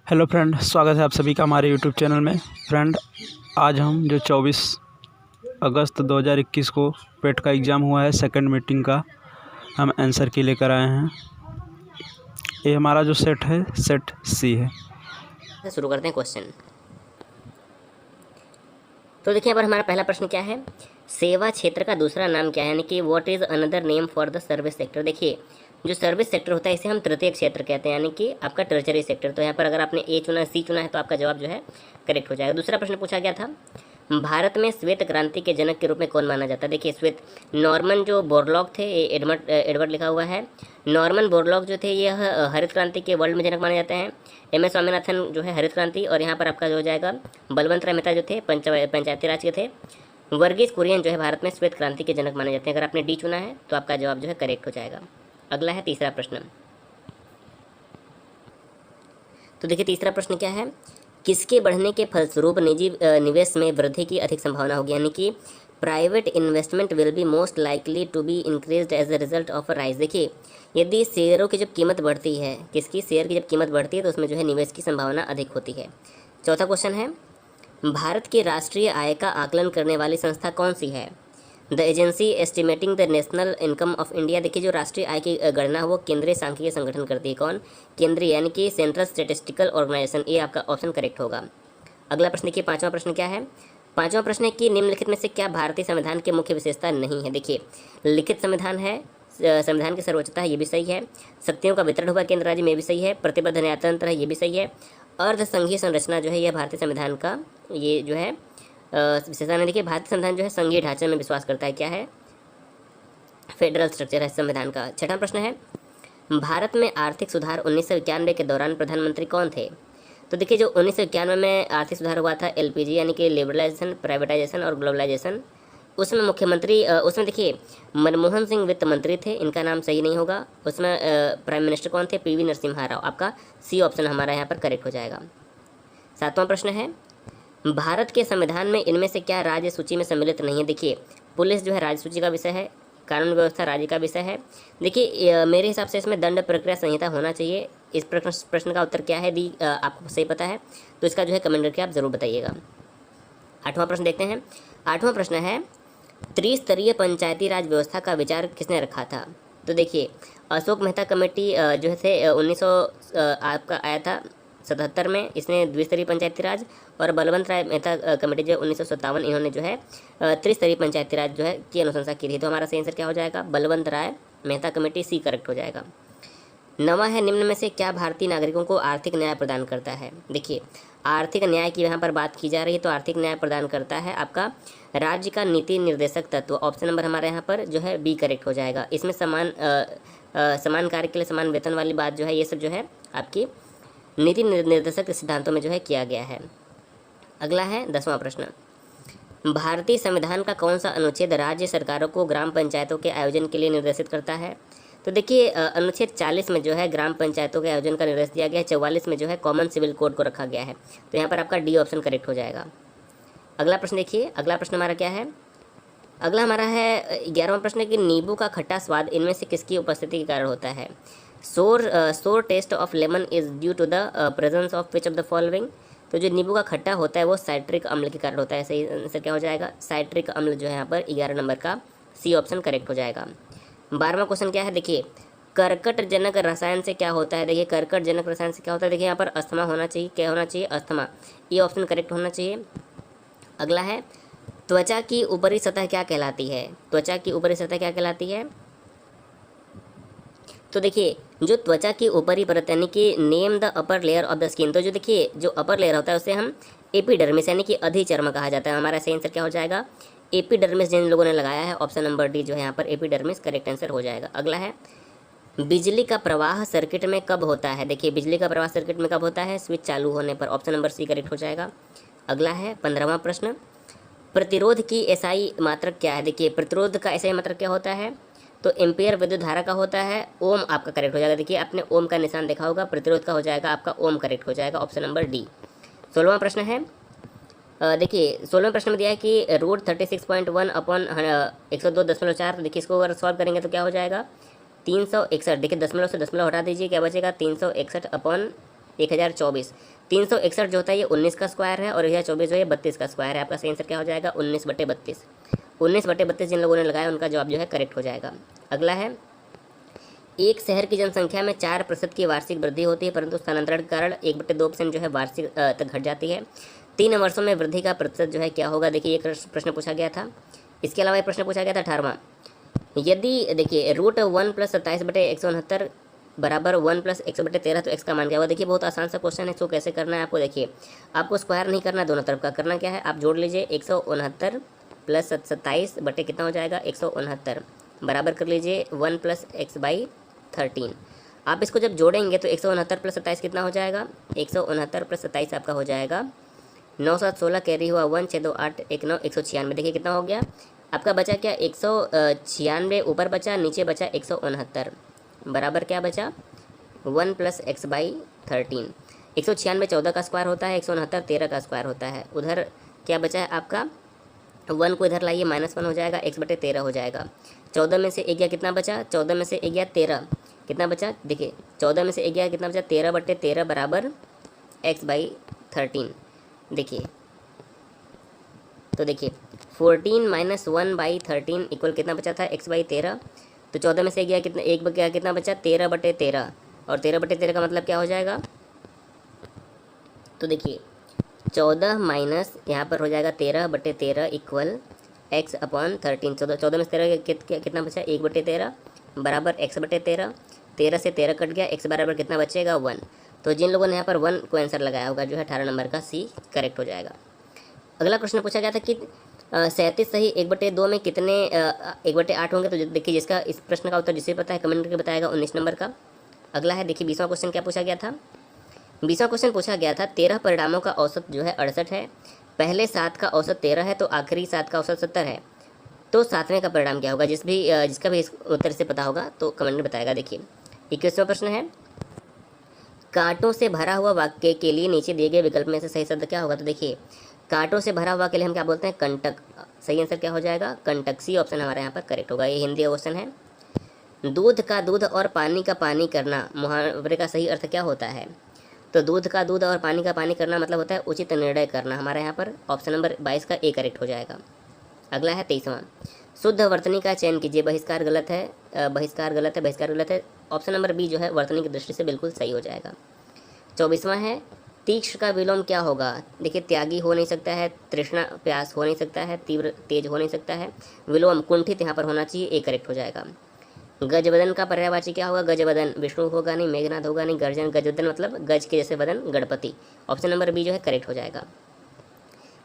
Hello friend, स्वागत है आप सभी का हमारे यूट्यूब चैनल में। फ्रेंड, आज हम जो 24 अगस्त 2021 को पेट का एग्ज़ाम हुआ है, सेकंड मीटिंग का, हम आंसर की लेकर आए हैं। ये हमारा जो सेट है, सेट सी है। शुरू करते हैं क्वेश्चन। तो देखिए, अब हमारा पहला प्रश्न क्या है, सेवा क्षेत्र का दूसरा नाम क्या है, यानी कि what is another name for the service sector. देखिए, जो सर्विस सेक्टर होता है इसे हम तृतीय क्षेत्र कहते हैं, यानी कि आपका टर्चरी सेक्टर। तो यहाँ पर अगर आपने ए चुना, सी चुना है, तो आपका जवाब जो है करेक्ट हो जाएगा। दूसरा प्रश्न पूछा गया था, भारत में श्वेत क्रांति के जनक के रूप में कौन माना जाता है। देखिए, श्वेत नॉर्मन जो बोरलॉग थे, एडवर्ड लिखा हुआ है, नॉर्मन बोरलॉग जो थे यह हरित क्रांति के वर्ल्ड में जनक माने जाते हैं। एम.एस. स्वामीनाथन जो है हरित क्रांति, और यहाँ पर आपका जो हो जाएगा बलवंत राय मेहता जो थे पंचायती राज के थे। वर्गीज कुरियन जो है भारत में श्वेत क्रांति के जनक माने जाते हैं। अगर आपने डी चुना है तो आपका जवाब जो है करेक्ट हो जाएगा। अगला है तीसरा प्रश्न। तो देखिए, तीसरा प्रश्न क्या है, किसके बढ़ने के फलस्वरूप निजी निवेश में वृद्धि की अधिक संभावना होगी, यानी कि private investment will be most likely to be increased as a result of a rise. देखिए, यदि शेयरों की जब कीमत बढ़ती है, किसकी शेयर की जब कीमत बढ़ती है, तो उसमें जो है निवेश की संभावना अधिक होती है। चौथा क्वेश्चन है, भारत की राष्ट्रीय आय का आकलन करने वाली संस्था कौन सी है। The agency estimating the national income of India. देखिए, जो राष्ट्रीय आय की गणना है वो केंद्रीय सांख्यिकीय संगठन करती है। कौन? केंद्रीय, यानी कि सेंट्रल स्टेटिस्टिकल ऑर्गेनाइजेशन। ये आपका ऑप्शन करेक्ट होगा। अगला प्रश्न देखिए, पांचवा प्रश्न क्या है, पांचवा प्रश्न है कि निम्नलिखित में से क्या भारतीय संविधान की मुख्य विशेषता नहीं है। देखिए, लिखित संविधान है, संविधान की सर्वोच्चता है, ये भी सही है। शक्तियों का वितरण हुआ केंद्र राज्य में, ये भी सही है। प्रतिबद्ध न्यायतंत्र है, ये भी सही है। अर्ध संघीय संरचना जो है यह भारतीय संविधान का ये जो है विशेषता नहीं। देखिए, भारतीय संविधान जो है संघीय ढांचे में विश्वास करता है। क्या है? फेडरल स्ट्रक्चर है संविधान का। छठा प्रश्न है, भारत में आर्थिक सुधार 1991 के दौरान प्रधानमंत्री कौन थे। तो देखिए, जो 1991 में आर्थिक सुधार हुआ था, एलपीजी यानी कि लिबरलाइजेशन, प्राइवेटाइजेशन और ग्लोबलाइजेशन, उसमें मुख्यमंत्री उसमें देखिए मनमोहन सिंह वित्त मंत्री थे, इनका नाम सही नहीं होगा। उसमें प्राइम मिनिस्टर कौन थे? पीवी नरसिम्हा राव। आपका सी ऑप्शन हमारा यहाँ पर करेक्ट हो जाएगा। सातवां प्रश्न है, भारत के संविधान में इनमें से क्या राज्य सूची में सम्मिलित नहीं है। देखिए, पुलिस जो है राज्य सूची का विषय है, कानून व्यवस्था राज्य का विषय है। देखिए, मेरे हिसाब से इसमें दंड प्रक्रिया संहिता होना चाहिए। इस प्रश्न का उत्तर क्या है, दी आपको सही पता है तो इसका जो है कमेंट करके आप जरूर बताइएगा। आठवां प्रश्न देखते हैं। आठवां प्रश्न है, त्रिस्तरीय पंचायती राज व्यवस्था का विचार किसने रखा था। तो देखिए, अशोक मेहता कमेटी जो है 1900 आपका आया था 77 में, इसने द्विस्तरीय पंचायती राज, और बलवंत राय मेहता कमेटी जो 1957, इन्होंने जो है त्रिस्तरीय पंचायती राज जो है की अनुशंसा की थी। तो हमारा सही आंसर क्या हो जाएगा? बलवंत राय मेहता कमेटी, सी करेक्ट हो जाएगा। नवा है, निम्न में से क्या भारतीय नागरिकों को आर्थिक न्याय प्रदान करता है। देखिए, आर्थिक न्याय की यहाँ पर बात की जा रही है, तो आर्थिक न्याय प्रदान करता है आपका राज्य का नीति निर्देशक तत्व। ऑप्शन नंबर हमारे यहाँ पर जो है बी करेक्ट हो जाएगा। इसमें समान कार्य के लिए समान वेतन वाली बात जो है, ये सब जो है आपकी नीति निर्देशक सिद्धांतों में जो है किया गया है। अगला है 10वां प्रश्न, भारतीय संविधान का कौन सा अनुच्छेद राज्य सरकारों को ग्राम पंचायतों के आयोजन के लिए निर्देशित करता है। तो देखिए, अनुच्छेद 40 में जो है ग्राम पंचायतों के आयोजन का निर्देश दिया गया है। 44 में जो है कॉमन सिविल कोड को रखा गया है। तो यहाँ पर आपका डी ऑप्शन करेक्ट हो जाएगा। अगला प्रश्न देखिए, अगला प्रश्न हमारा क्या है, अगला हमारा है 11वां प्रश्न कि नींबू का खट्टा स्वाद इनमें से किसकी उपस्थिति के कारण होता है। Sour taste of lemon is due to the presence of which of the following. तो जो नींबू का खट्टा होता है वो साइट्रिक अम्ल के कारण होता है। सही आंसर क्या हो जाएगा? साइट्रिक अम्ल जो है यहाँ पर 11 नंबर का सी ऑप्शन करेक्ट हो जाएगा। 12वां क्वेश्चन क्या है, देखिए, कर्कटजनक रसायन से क्या होता है। देखिए, कर्कटजनक रसायन से क्या होता है, देखिए यहाँ पर अस्थमा होना चाहिए। क्या होना चाहिए? अस्थमा, ये ऑप्शन करेक्ट होना चाहिए। अगला है, त्वचा की ऊपरी सतह क्या कहलाती है। त्वचा की ऊपरी सतह क्या कहलाती है। तो देखिए, जो त्वचा की ऊपरी परत यानी कि name the upper layer of the skin. तो जो देखिए, जो अपर लेयर होता है उसे हम एपिडर्मिस यानी कि अधिचर्म कहा जाता है। हमारा सही आंसर क्या हो जाएगा? एपिडर्मिस जिन लोगों ने लगाया है, ऑप्शन नंबर डी जो है यहाँ पर एपिडर्मिस करेक्ट आंसर हो जाएगा। अगला है, बिजली का प्रवाह सर्किट में कब होता है। देखिए, बिजली का प्रवाह सर्किट में कब होता है? स्विच चालू होने पर। ऑप्शन नंबर सी करेक्ट हो जाएगा। अगला है 15वां प्रश्न, प्रतिरोध की एसआई मात्रक क्या है। देखिए, प्रतिरोध का एसआई मात्रक क्या होता है, तो एम्पियर विद्युत धारा का होता है। ओम आपका करेक्ट हो जाएगा। देखिए, आपने ओम का निशान देखा होगा, प्रतिरोध का हो जाएगा आपका ओम करेक्ट हो जाएगा। Option number D. 16वां प्रश्न है, देखिए 16वें प्रश्न में दिया है कि रूट 36.1 अपॉन 102.4। तो देखिए, इसको अगर सॉल्व करेंगे तो क्या हो जाएगा? 361। देखिए, दशमलव से दशमलव हटा दीजिए, क्या बचेगा? 361 अपॉन 1024। 361 जो होता है ये 19 का स्क्वायर है और 1024 जो है 32 का स्क्वायर है। आपका सही आंसर क्या हो जाएगा 19/32। 19/32 जिन लोगों ने लगाया उनका जवाब जो है करेक्ट हो जाएगा। अगला है, एक शहर की जनसंख्या में 4% की वार्षिक वृद्धि होती है, परंतु स्थानांतरण के कारण 1/2% जो है वार्षिक तक घट जाती है। 3 वर्षों में वृद्धि का प्रतिशत जो है क्या होगा। देखिए एक प्रश्न पूछा गया था। इसके अलावा एक प्रश्न पूछा गया था 18वां, यदि देखिए √1 + 27/169 बराबर 1 + 1/13 तो x का मान क्या होगा। देखिए बहुत आसान सा क्वेश्चन है। इसको कैसे करना है आपको, देखिए आपको स्क्वायर नहीं करना, दोनों तरफ का करना क्या है, आप जोड़ लीजिए 169 + 27 बटे कितना हो जाएगा 169 बराबर कर लीजिए 1 + x/13। आप इसको जब जोड़ेंगे तो 169 + 27 कितना हो जाएगा, 169 + 27 आपका हो जाएगा 9 7 16 कैरी हुआ 1 6 2 8 1 9 196। देखिए कितना हो गया आपका, बचा क्या 196 ऊपर बचा, नीचे बचा 169 बराबर क्या बचा 1 + x/13। 196 14 का स्क्वायर होता है, 169 13 का स्क्वायर होता है। उधर क्या बचा है आपका 1 को इधर लाइए, -1 हो जाएगा, x/13 हो जाएगा। 14 में से 1 गया कितना बचा, 14 में से 1 गया 13 कितना बचा, देखिए 14 में से 1 गया कितना बचा 13/13 बराबर x/13। देखिए तो देखिए 14 - 1/13 इक्वल कितना बचा था x/13। तो 14 में से गया कितना, एक गया कितना बचा 13/13 और 13/13 का मतलब क्या हो जाएगा। तो देखिए 14 माइनस यहाँ पर हो जाएगा 13/13 इक्वल x/13। 14 में से 13 कितना बचा 1/13 बराबर x/13। 13 से 13 कट गया, x बराबर कितना बचेगा 1। तो जिन लोगों ने यहाँ पर 1 को आंसर लगाया होगा जो है 18 नंबर का सी करेक्ट हो जाएगा। अगला प्रश्न पूछा गया था कि 37 सही 1/2 में कितने 1/8 होंगे। तो देखिए जिसका इस प्रश्न का उत्तर जिसे पता है कमेंट करके बताएगा 19 नंबर का। अगला है, देखिए 20वां क्वेश्चन क्या पूछा गया था। 20वां क्वेश्चन पूछा गया था 13 परिणामों का औसत जो है 68 है, पहले 7 का औसत 13 है तो आखिरी 7 का औसत 70 है, तो 7वें का परिणाम क्या होगा। जिसका भी इस उत्तर से पता होगा तो कमेंट में बताएगा। देखिए 21वां प्रश्न है, कांटों से भरा हुआ वाक्य के लिए नीचे दिए गए विकल्प में से सही शब्द क्या होगा। तो देखिए कांटों से भरा हुआ के लिए हम क्या बोलते हैं कंटक। सही आंसर क्या हो जाएगा कंटक। सी ऑप्शन हमारे यहाँ पर करेक्ट होगा। ये हिंदी क्वेश्चन है। दूध का दूध और पानी का पानी करना मुहावरे का सही अर्थ क्या होता है। तो दूध का दूध और पानी का पानी करना मतलब होता है उचित निर्णय करना। हमारे यहाँ पर ऑप्शन नंबर 22 का ए करेक्ट हो जाएगा। अगला है 23वां, शुद्ध वर्तनी का चयन कीजिए। बहिष्कार गलत है, बहिष्कार गलत है, बहिष्कार गलत है। ऑप्शन नंबर बी जो है वर्तनी की दृष्टि से बिल्कुल सही हो जाएगा। 24वां है, तीक्ष्ण का विलोम क्या होगा। देखिए त्यागी हो नहीं सकता है, तृष्णा प्यास हो नहीं सकता है, तीव्र तेज हो नहीं सकता है, विलोम कुंठित यहाँ पर होना चाहिए, ए करेक्ट हो जाएगा। गजबदन का पर्यायवाची क्या होगा। गजबदन विष्णु होगा नहीं, मेघनाथ होगा नहीं, गर्जन गजबदन मतलब गज के जैसे बदन गणपति। ऑप्शन नंबर बी जो है करेक्ट हो जाएगा।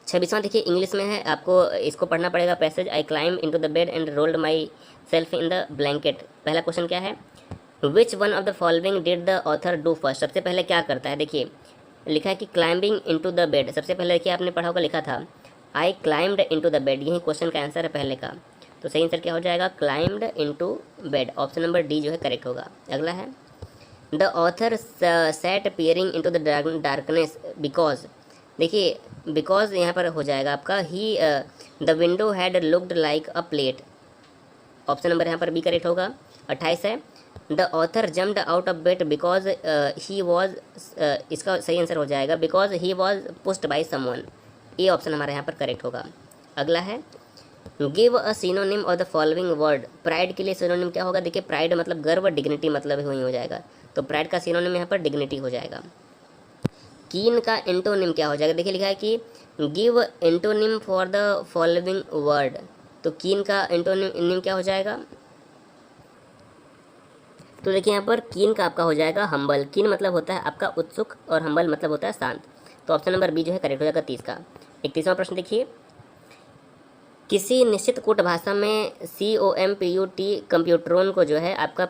26वां देखिए इंग्लिश में है, आपको इसको पढ़ना पड़ेगा। Passage, I climb into the bed and rolled my self in the blanket. पहला क्वेश्चन क्या है, which one of the following did the author do first. सबसे पहले क्या करता है, देखिए लिखा है कि क्लाइंबिंग इनटू द बेड। सबसे पहले देखिए आपने पढ़ा होगा, लिखा था I climbed into the bed, यही क्वेश्चन का आंसर है पहले का। तो सही आंसर क्या हो जाएगा climbed into bed. Option number D जो है करेक्ट होगा। अगला है, the author sat peering into the darkness because. देखिए बिकॉज यहाँ पर हो जाएगा आपका he the window had looked like a plate. Option number यहाँ पर बी करेक्ट होगा। 28 है, the author jumped out of bed because he was, इसका सही आंसर हो जाएगा because he was pushed by someone. ये ऑप्शन हमारे यहाँ पर करेक्ट होगा। अगला है, give a synonym of the following word. Pride के लिए सिनोनिम क्या होगा। देखिए प्राइड मतलब गर्व, डिग्निटी मतलब वही हो जाएगा, तो प्राइड का सिनोनिम यहाँ पर डिग्निटी हो जाएगा। कीन का एंटोनिम क्या हो जाएगा। देखिए लिखा है कि give antonym for the following word, तो कीन का एंटोनिम क्या हो जाएगा। तो देखिए यहाँ पर कीन का आपका हो जाएगा हम्बल। कीन मतलब होता है आपका उत्सुक और हम्बल मतलब होता है शांत। तो ऑप्शन नंबर बी जो है करेक्ट हो जाएगा 30 का। 31वां प्रश्न देखिए, किसी निश्चित कूट भाषा में COMPUT कंप्यूटरोन को जो है आपका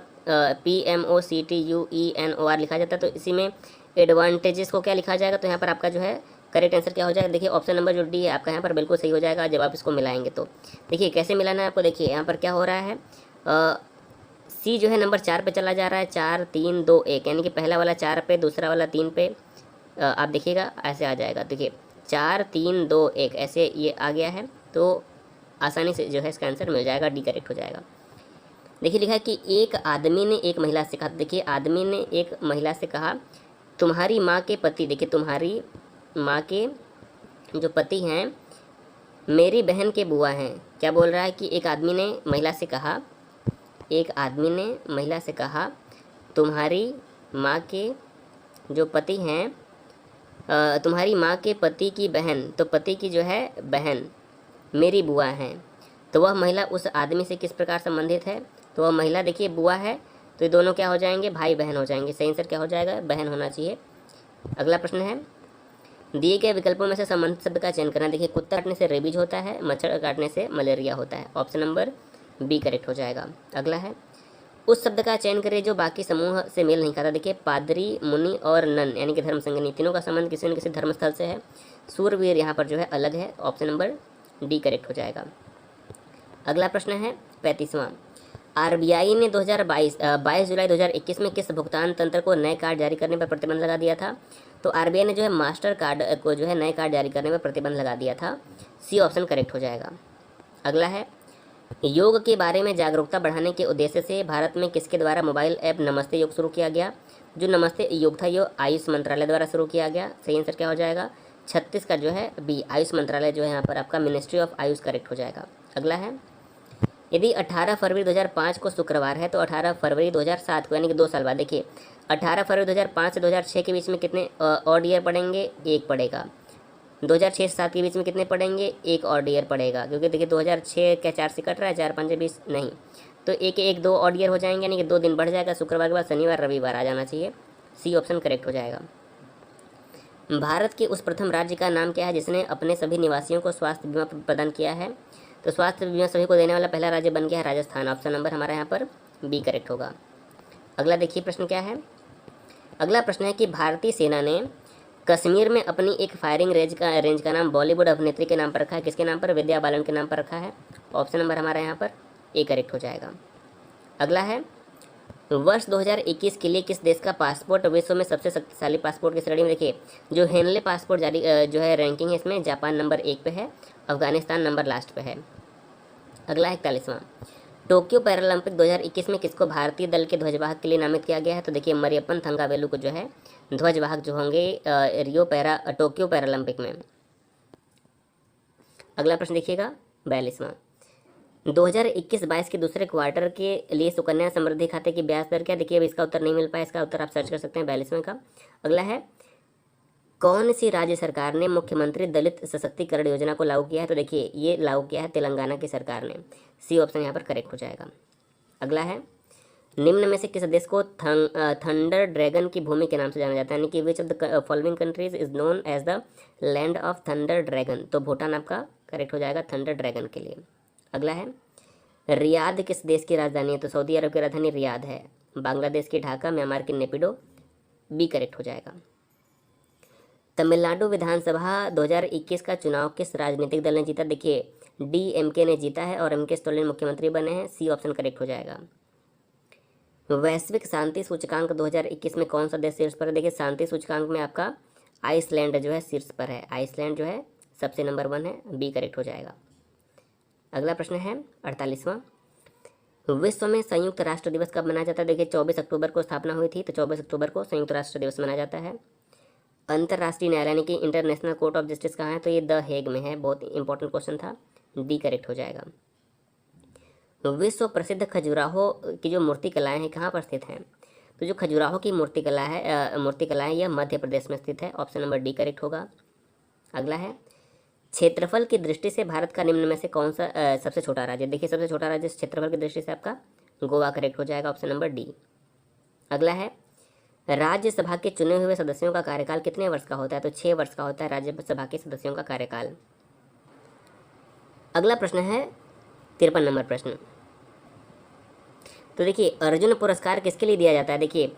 PMOCTUENOR लिखा जाता है, तो इसी में एडवांटेजेस को क्या लिखा जाएगा। तो यहाँ पर आपका जो है करेक्ट आंसर क्या हो जाएगा। देखिए ऑप्शन नंबर जो डी है आपका यहाँ पर बिल्कुल सही हो जाएगा जब आप इसको मिलाएंगे। तो देखिए कैसे मिलाना है आपको। देखिए यहाँ पर क्या हो रहा है, सी जो है नंबर 4 पे चला जा रहा है, 4 3 2 1, यानी कि पहला वाला 4 पे, दूसरा वाला 3 पे। आप देखिएगा ऐसे आ जाएगा। देखिए 4 3 2 1 ऐसे ये आ गया है, तो आसानी से जो है इसका आंसर मिल जाएगा, डी करेक्ट हो जाएगा। देखिए लिखा है कि एक आदमी ने एक महिला से कहा। देखिए आदमी ने एक महिला से कहा तुम्हारी माँ के पति, देखिए तुम्हारी माँ के जो पति हैं मेरी बहन के बुआ हैं। क्या बोल रहा है कि एक आदमी ने महिला से कहा, एक आदमी ने महिला से कहा तुम्हारी माँ के जो पति हैं तुम्हारी माँ के पति की बहन, तो पति की जो है बहन मेरी बुआ हैं। तो वह महिला उस आदमी से किस प्रकार संबंधित है? तो वह महिला देखिए बुआ है, तो ये दोनों क्या हो जाएंगे? भाई बहन हो जाएंगे। सही आंसर क्या हो जाएगा? बहन होना चाहिए। अगला प्रश्न है, दिए गए विकल्पों में से संबंधित शब्द का चयन करना। देखिए कुत्ता काटने से रेबीज होता है, मच्छर काटने से मलेरिया होता है। ऑप्शन नंबर बी करेक्ट हो जाएगा। अगला है, उस शब्द का चयन करें जो बाकी समूह से मेल नहीं खाता। देखिए पादरी, मुनि और नन यानी कि धर्म संगनी, तीनों का संबंध किसी न किसी धर्मस्थल से है। सूरवीर यहाँ पर जो है अलग है। ऑप्शन नंबर डी करेक्ट हो जाएगा। अगला प्रश्न है 35वां, आरबीआई ने 22 जुलाई 2021 में किस भुगतान तंत्र को नए कार्ड जारी करने पर प्रतिबंध लगा दिया था? तो आरबीआई ने जो है मास्टर कार्ड को जो है नए कार्ड जारी करने पर प्रतिबंध लगा दिया था। सी ऑप्शन करेक्ट हो जाएगा। अगला है, योग के बारे में जागरूकता बढ़ाने के उद्देश्य से भारत में किसके द्वारा मोबाइल ऐप नमस्ते योग शुरू किया गया? जो नमस्ते योग था, ये आयुष मंत्रालय द्वारा शुरू किया गया। सही आंसर क्या हो जाएगा? 36 का जो है बी, आयुष मंत्रालय जो है यहाँ पर आपका मिनिस्ट्री ऑफ आयुष करेक्ट हो जाएगा। अगला है, यदि 18 फरवरी 2005 को शुक्रवार है तो 18 फरवरी 2007 को यानी कि 2 साल बाद, देखिए 18 फरवरी 2005 से 2006 के बीच में कितने ऑड ईयर पड़ेंगे? एक पड़ेगा। 2006 से 7 के बीच में कितने पड़ेंगे? एक ऑड ईयर पड़ेगा, क्योंकि देखिए 2006 क्या 4 से कट रहा है, 4 5 20 नहीं, तो एक 2 ऑड ईयर हो जाएंगे, यानी कि 2 दिन बढ़ जाएगा। शुक्रवार के बाद शनिवार रविवार आ जाना चाहिए। सी ऑप्शन करेक्ट हो जाएगा। भारत के उस प्रथम राज्य का नाम क्या है जिसने अपने सभी निवासियों को स्वास्थ्य बीमा प्रदान किया है? तो स्वास्थ्य बीमा सभी को देने वाला पहला राज्य बन गया है राजस्थान। ऑप्शन नंबर हमारा यहाँ पर बी करेक्ट होगा। अगला देखिए प्रश्न क्या है। अगला प्रश्न है कि भारतीय सेना ने कश्मीर में अपनी एक फायरिंग रेंज का नाम बॉलीवुड अभिनेत्री के नाम पर रखा है। किसके नाम पर? विद्या बालन के नाम पर रखा है। ऑप्शन नंबर हमारा यहाँ पर ए करेक्ट हो जाएगा। अगला है, वर्ष 2021 के लिए किस देश का पासपोर्ट विश्व में सबसे शक्तिशाली पासपोर्ट की श्रेणी में? देखिए जो हेनले पासपोर्ट जारी जो है रैंकिंग है, इसमें जापान नंबर 1 पे है, अफगानिस्तान नंबर लास्ट पे है। अगला 41वां, टोक्यो पैरालंपिक 2021 में किसको भारतीय दल के ध्वजवाहक के लिए नामित किया गया है? तो देखिए मरियप्पन थंगावेलु को जो है ध्वजवाहक जो होंगे टोक्यो पैरालंपिक में। अगला प्रश्न देखिएगा 42वां, 2021-22 के दूसरे क्वार्टर के लिए सुकन्या समृद्धि खाते की ब्याज दर क्या? देखिए अब इसका उत्तर नहीं मिल पाया, इसका उत्तर आप सर्च कर सकते हैं 42वें का। अगला है, कौन सी राज्य सरकार ने मुख्यमंत्री दलित सशक्तिकरण योजना को लागू किया है? तो देखिए ये लागू किया है तेलंगाना की सरकार ने। सी ऑप्शन यहाँ पर करेक्ट हो जाएगा। अगला है, निम्न में से किस देश को थंडर ड्रैगन की भूमि के नाम से जाना जाता है? यानी कि which of the following countries is known as the land of thunder dragon? तो भूटान आपका करेक्ट हो जाएगा थंडर ड्रैगन के लिए। अगला है, रियाद किस देश की राजधानी है? तो सऊदी अरब की राजधानी रियाद है। बांग्लादेश की ढाका, म्यांमार की नेपिडो। बी करेक्ट हो जाएगा। तमिलनाडु विधानसभा 2021 का चुनाव किस राजनीतिक दल ने जीता? देखिए डीएमके ने जीता है और एमके स्टालिन मुख्यमंत्री बने हैं। सी ऑप्शन करेक्ट हो जाएगा। वैश्विक शांति सूचकांक 2021 में कौन सा देश शीर्ष पर है? देखिए शांति सूचकांक में आपका आइसलैंड जो है शीर्ष पर है। आइसलैंड जो है सबसे नंबर 1 है। बी करेक्ट हो जाएगा। अगला प्रश्न है 48वां, विश्व में संयुक्त राष्ट्र दिवस कब मनाया जाता है? देखिए 24 अक्टूबर को स्थापना हुई थी, तो 24 अक्टूबर को संयुक्त राष्ट्र दिवस मनाया जाता है। अंतर्राष्ट्रीय न्यायालय यानी कि इंटरनेशनल कोर्ट ऑफ जस्टिस कहाँ है? तो ये द हेग में है। बहुत इंपॉर्टेंट क्वेश्चन था। डी करेक्ट हो जाएगा। विश्व प्रसिद्ध खजुराहो की जो मूर्ति कलाएँ हैं कहाँ पर स्थित हैं? तो जो खजुराहो की मूर्ति कला है यह मध्य प्रदेश में स्थित है। ऑप्शन नंबर डी करेक्ट होगा। अगला है, क्षेत्रफल की दृष्टि से भारत का निम्न में से कौन सा सबसे छोटा राज्य? देखिए सबसे छोटा राज्य क्षेत्रफल की दृष्टि से आपका गोवा करेक्ट हो जाएगा। Option number D. अगला है, राज्यसभा के चुने हुए सदस्यों का कार्यकाल कितने वर्ष का होता है? तो 6 वर्ष का होता है राज्यसभा के सदस्यों का कार्यकाल। अगला प्रश्न है 53 नंबर प्रश्न। तो देखिए अर्जुन पुरस्कार किसके लिए दिया जाता है? देखिए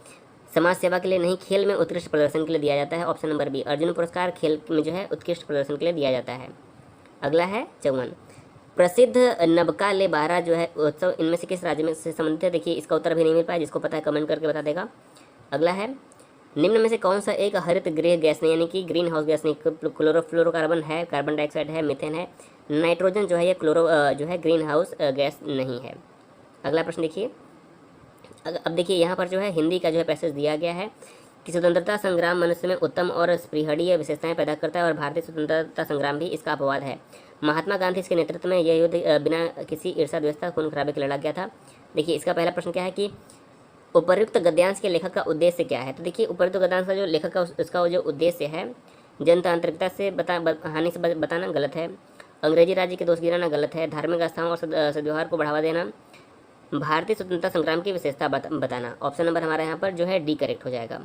समाज सेवा के लिए नहीं, खेल में उत्कृष्ट प्रदर्शन के लिए दिया जाता है। ऑप्शन नंबर बी, अर्जुन पुरस्कार खेल में जो है उत्कृष्ट प्रदर्शन के लिए दिया जाता है। अगला है 54, प्रसिद्ध नबका ले बारह जो है उत्सव इनमें से किस राज्य में से संबंधित है? देखिए इसका उत्तर भी नहीं मिल पाया, जिसको पता है कमेंट करके बता देगा। अगला है, निम्न में से कौन सा एक हरित गृह गैस नहीं, यानी कि ग्रीन हाउस गैस नहीं? क्लोरोफ्लोरोकार्बन है, कार्बन डाइऑक्साइड है, मीथेन है, नाइट्रोजन जो है ये जो है ग्रीन हाउस गैस नहीं है। अगला प्रश्न देखिए, अब देखिए यहाँ पर जो है हिंदी का जो है पैसेज दिया गया है कि स्वतंत्रता संग्राम मनुष्य में उत्तम और स्पृहणीय विशेषताएं पैदा करता है और भारतीय स्वतंत्रता संग्राम भी इसका अपवाद है। महात्मा गांधी इसके नेतृत्व में यह युद्ध बिना किसी ईर्षा द्वेषता खून खराबे के लड़ा गया था। देखिए इसका पहला प्रश्न क्या है कि उपर्युक्त गद्यांश के लेखक का उद्देश्य क्या है। तो देखिए उपर्युक्त गद्यांश का जो लेखक का उसका जो उद्देश्य है जनतांत्रिकता से हानि से बताना गलत है, अंग्रेजी राज्य के दोष गिराना गलत है, धार्मिक आस्थाओं और सद्व्यवहार को बढ़ावा देना, भारतीय स्वतंत्रता संग्राम की विशेषता बताना। ऑप्शन नंबर हमारा यहाँ पर जो है डी करेक्ट हो जाएगा।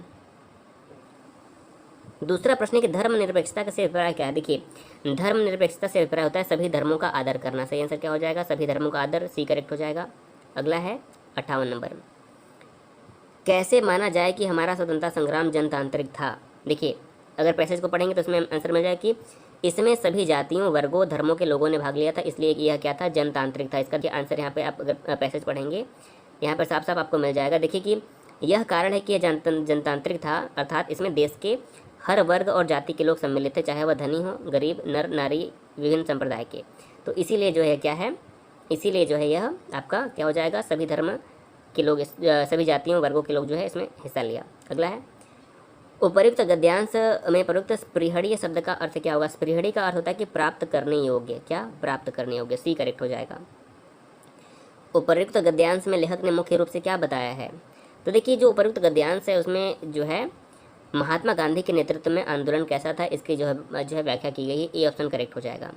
दूसरा प्रश्न है कि धर्मनिरपेक्षता का से अभिप्राय क्या है। देखिए धर्मनिरपेक्षता से अभिप्राय होता है सभी धर्मों का आदर करना। सही आंसर क्या हो जाएगा, सभी धर्मों का आदर, सी करेक्ट हो जाएगा। अगला है 58 नंबर, कैसे माना जाए कि हमारा स्वतंत्रता संग्राम जनतांत्रिक था। देखिए अगर पैसेज को पढ़ेंगे तो उसमें आंसर मिल जाए कि इसमें सभी जातियों, वर्गों, धर्मों के लोगों ने भाग लिया था, इसलिए यह क्या था, जनतांत्रिक था। इसका आंसर यहाँ पे आप अगर पैसेज पढ़ेंगे यहाँ पर साफ साफ आपको मिल जाएगा। देखिए कि यह कारण है कि यह जनतांत्रिक था, अर्थात इसमें देश के हर वर्ग और जाति के लोग सम्मिलित थे, चाहे वह धनी हो, गरीब, नर नारी, विभिन्न संप्रदाय के। तो इसीलिए जो है क्या है, इसीलिए जो है यह आपका क्या हो जाएगा, सभी धर्म के लोग, सभी जातियों वर्गों के लोग जो है इसमें हिस्सा लिया। अगला है उपर्युक्त गद्यांश में प्रयुक्त स्पृहणीय शब्द का अर्थ क्या होगा। स्पृहणीय का अर्थ होता है कि प्राप्त करने योग्य, क्या प्राप्त करने योग्य, सी करेक्ट हो जाएगा। उपर्युक्त गद्यांश में लेखक ने मुख्य रूप से क्या बताया है। तो देखिए जो उपर्युक्त गद्यांश है उसमें जो है महात्मा गांधी के नेतृत्व में आंदोलन कैसा था, इसकी जो है व्याख्या की गई है। ए ऑप्शन करेक्ट हो जाएगा।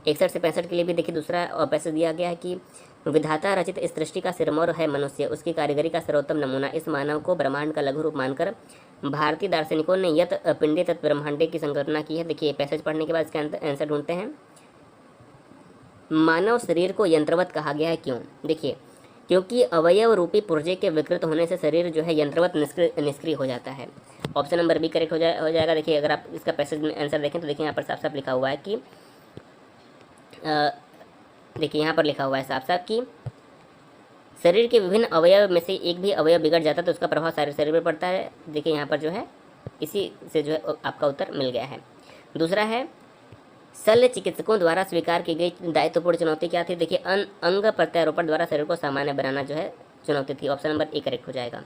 61 से 65 के लिए भी देखिए दूसरा पैसेज दिया गया है कि विधाता रचित इस सृष्टि का सिरमौर है मनुष्य, उसकी कारीगरी का सर्वोत्तम नमूना, इस मानव को ब्रह्मांड का लघु रूप मानकर भारतीय दार्शनिकों ने यत पिंडे तत् ब्रह्मांडे की संकल्पना की है। देखिए पैसेज पढ़ने के बाद इसका आंसर ढूंढते हैं। मानव शरीर को यंत्रवत कहा गया है, क्यों। देखिए क्योंकि अवयव रूपी पुर्जे के विकृत होने से शरीर जो है यंत्रवत निष्क्रिय हो जाता है। ऑप्शन नंबर बी करेक्ट हो जाएगा। देखिए अगर आप इसका पैसेज में आंसर देखें तो देखिए यहाँ पर साफ साफ लिखा हुआ है कि देखिए यहाँ पर लिखा हुआ है साफ साफ कि शरीर के विभिन्न अवयव में से एक भी अवयव बिगड़ जाता है तो उसका प्रभाव सारे शरीर पर पड़ता है। देखिए यहाँ पर जो है इसी से जो है आपका उत्तर मिल गया है। दूसरा है शल्य चिकित्सकों द्वारा स्वीकार की गई दायित्वपूर्ण चुनौती क्या थी। देखिए अंग प्रत्यारोपण द्वारा शरीर को सामान्य बनाना जो है चुनौती थी। ऑप्शन नंबर ए करेक्ट हो जाएगा।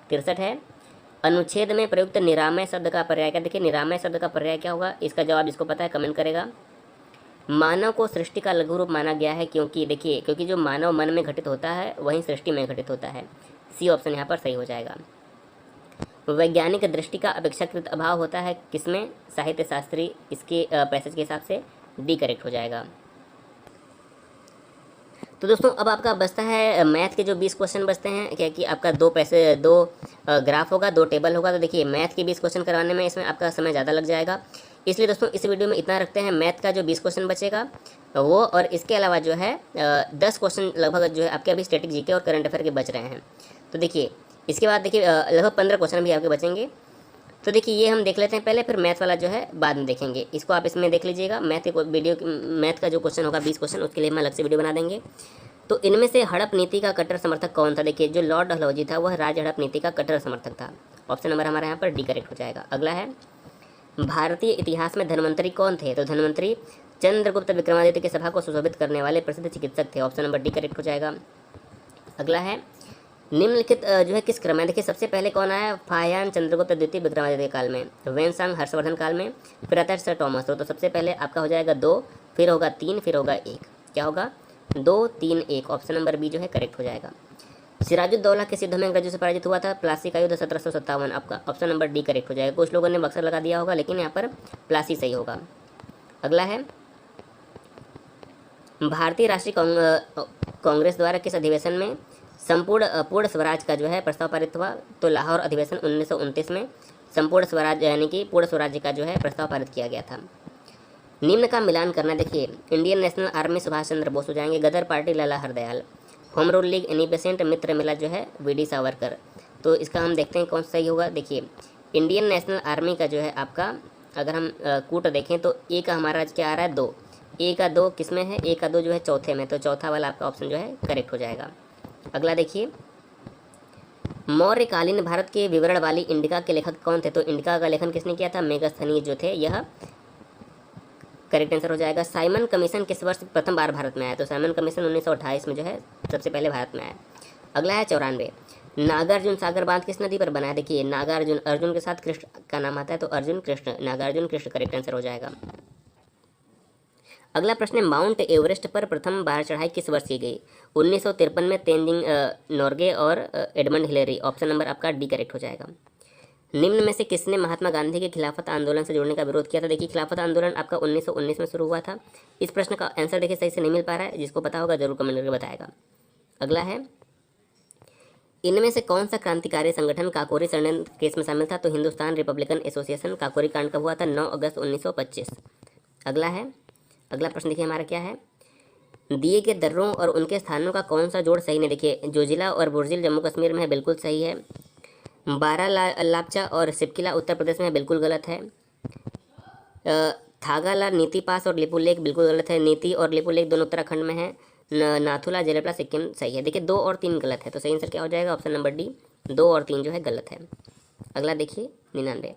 63 है अनुच्छेद में प्रयुक्त निरामय शब्द का पर्याय क्या। देखिए निरामय शब्द का पर्याय क्या होगा, इसका जवाब जिसको पता है कमेंट करेगा। मानव को सृष्टि का लघु रूप माना गया है क्योंकि देखिए क्योंकि जो मानव मन में घटित होता है वहीं सृष्टि में घटित होता है। सी ऑप्शन यहाँ पर सही हो जाएगा। वैज्ञानिक दृष्टि का अपेक्षाकृत अभाव होता है किसमें, साहित्य शास्त्री, इसके पैसेज के हिसाब से डी करेक्ट हो जाएगा। तो दोस्तों अब आपका बचता है मैथ के जो 20 क्वेश्चन बचते हैं, क्या कि आपका दो ग्राफ होगा, 2 टेबल होगा। तो देखिए मैथ के 20 क्वेश्चन कराने में इसमें आपका समय ज़्यादा लग जाएगा, इसलिए दोस्तों इस वीडियो में इतना रखते हैं। मैथ का जो 20 क्वेश्चन बचेगा वो, और इसके अलावा जो है 10 क्वेश्चन लगभग जो है आपके अभी स्टैटिक जीके और करंट अफेयर के बच रहे हैं। तो देखिए इसके बाद देखिए लगभग 15 क्वेश्चन भी आपके बचेंगे। तो देखिए ये हम देख लेते हैं पहले, फिर मैथ वाला जो है बाद में देखेंगे। इसको आप इसमें देख लीजिएगा। मैथ का जो क्वेश्चन होगा 20 क्वेश्चन, उसके लिए हम अलग से वीडियो बना देंगे। तो इनमें से हड़प नीति का कट्टर समर्थक कौन था। देखिए जो लॉर्ड डलहौजी था वह राज हड़प नीति का कट्टर समर्थक था। ऑप्शन नंबर हमारे यहाँ पर डी करेक्ट हो जाएगा। अगला है भारतीय इतिहास में धन्वंतरी कौन थे। तो धन्वंतरी चंद्रगुप्त विक्रमादित्य की सभा को सुशोभित करने वाले प्रसिद्ध चिकित्सक थे। ऑप्शन नंबर डी करेक्ट हो जाएगा। अगला है निम्नलिखित जो है किस क्रम में। देखिए सबसे पहले कौन आया, फाह्यान चंद्रगुप्त द्वितीय विक्रमादित्य काल में, वेनसांग हर्षवर्धन काल में, फिर आता है सर टॉमस। तो सबसे पहले आपका हो जाएगा 2, फिर होगा 3, फिर होगा 1। क्या होगा 2, 3, 1। ऑप्शन नंबर बी जो है करेक्ट हो जाएगा। सिराजुद्दौला किस युद्ध में अंग्रेजों से पराजित हुआ था। प्लासी का युद्ध 1757। आपका ऑप्शन नंबर डी करेक्ट हो जाएगा। कुछ लोगों ने बक्सर लगा दिया होगा लेकिन यहाँ पर प्लासी सही होगा। अगला है भारतीय राष्ट्रीय कांग्रेस द्वारा किस अधिवेशन में पूर्ण स्वराज का जो है प्रस्ताव पारित हुआ। तो लाहौर अधिवेशन 1929 में संपूर्ण स्वराज यानी कि पूर्ण स्वराज्य का जो है प्रस्ताव पारित किया गया था। निम्न का मिलान करना। देखिए Indian national army Subhash Chandra Bose हो जाएंगे, Ghadar party Lala Hardayal, home rule league Annie Besant, मित्र मिला जो है वी.डी. सावरकर। तो इसका हम देखते हैं कौन सा सही होगा। देखिए इंडियन नेशनल आर्मी का जो है आपका अगर हम कूट देखें तो ए का हमारा क्या आ रहा है 2, ए का 2 किस में है, ए का 2 जो है चौथे में, तो चौथा वाला आपका ऑप्शन जो है करेक्ट हो जाएगा। अगला देखिए मौर्यकालीन भारत के विवरण वाली इंडिका के लेखक कौन थे। तो इंडिका का लेखन किसने किया था, मेगास्थनीज जो थे, यह करेक्ट आंसर हो जाएगा। साइमन कमीशन किस वर्ष प्रथम बार भारत में आया। तो साइमन कमीशन 1928 में जो है सबसे पहले भारत में आया। अगला है 94 नागार्जुन सागर बांध किस नदी पर बना है? देखिए नागार्जुन, अर्जुन के साथ कृष्ण का नाम आता है तो अर्जुन कृष्ण, नागार्जुन कृष्ण करेक्ट आंसर हो जाएगा। अगला प्रश्न है, माउंट एवरेस्ट पर प्रथम बार चढ़ाई किस वर्ष की गई? 1953 में तेनजिंग नोर्गे और एडमंड हिलेरी। ऑप्शन नंबर आपका डी करेक्ट हो जाएगा। निम्न में से किसने महात्मा गांधी के खिलाफत आंदोलन से जुड़ने का विरोध किया था? देखिए खिलाफत आंदोलन आपका 1919 में शुरू हुआ था। इस प्रश्न का आंसर देखिए सही से नहीं मिल पा रहा है, जिसको पता होगा जरूर कमेंट करके बताएगा। अगला है, इनमें से कौन सा क्रांतिकारी संगठन काकोरी षड्यंत्र केस में शामिल था? तो हिंदुस्तान रिपब्लिकन एसोसिएशन। काकोरी कांड कब हुआ था? 9 अगस्त 1925। अगला है, अगला प्रश्न देखिए हमारा क्या है, दिए गए दर्रों और उनके स्थानों का कौन सा जोड़ सही नहीं? देखिए जोजिला और बुर्जिल जम्मू कश्मीर में है, बिल्कुल सही है। बारालाचा और सिपकिला उत्तर प्रदेश में है, बिल्कुल गलत है। थागाला, नीति पास और लिपुलेख बिल्कुल गलत है। नीति और लिपुलेख दोनों उत्तराखंड में है। नाथुला, जलेपला, सिक्किम सही है। देखिए 2 और 3 गलत है, तो सही आंसर क्या हो जाएगा? ऑप्शन नंबर डी, 2 और 3 जो है गलत है। अगला देखिए 99,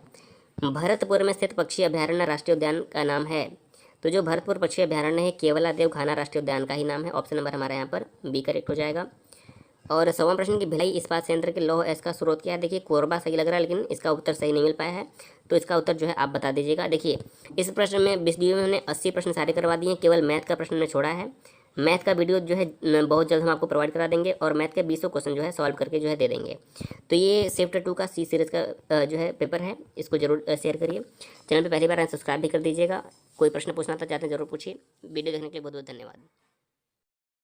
भरतपुर में स्थित पक्षी अभयारण्य राष्ट्रीय उद्यान का नाम है? तो जो भरतपुर पक्षी अभयारण्य है केवला देव घाना राष्ट्रीय उद्यान का ही नाम है। ऑप्शन नंबर हमारे यहाँ पर बी करेक्ट हो जाएगा। और 100वां प्रश्न की भिलाई इस्पात संयंत्र के लौह अयस्क का स्रोत क्या है? देखिए कोरबा सही लग रहा है, लेकिन इसका उत्तर सही नहीं मिल पाया है, तो इसका उत्तर जो है आप बता दीजिएगा। देखिए इस प्रश्न में वीडियो में हमने 80 प्रश्न सारे करवा दिए हैं, केवल मैथ का प्रश्न में छोड़ा है। मैथ का वीडियो जो है बहुत जल्द हम आपको प्रोवाइड करा देंगे, और मैथ के 20 क्वेश्चन जो है सॉल्व करके जो है दे देंगे। तो ये शिफ्ट 2 का सी सीरीज़ का जो है पेपर है, इसको जरूर शेयर करिए। चैनल पर पहली बार सब्सक्राइब भी कर दीजिएगा। कोई प्रश्न पूछना था चाहते हैं जरूर पूछिए। वीडियो देखने के लिए बहुत बहुत धन्यवाद।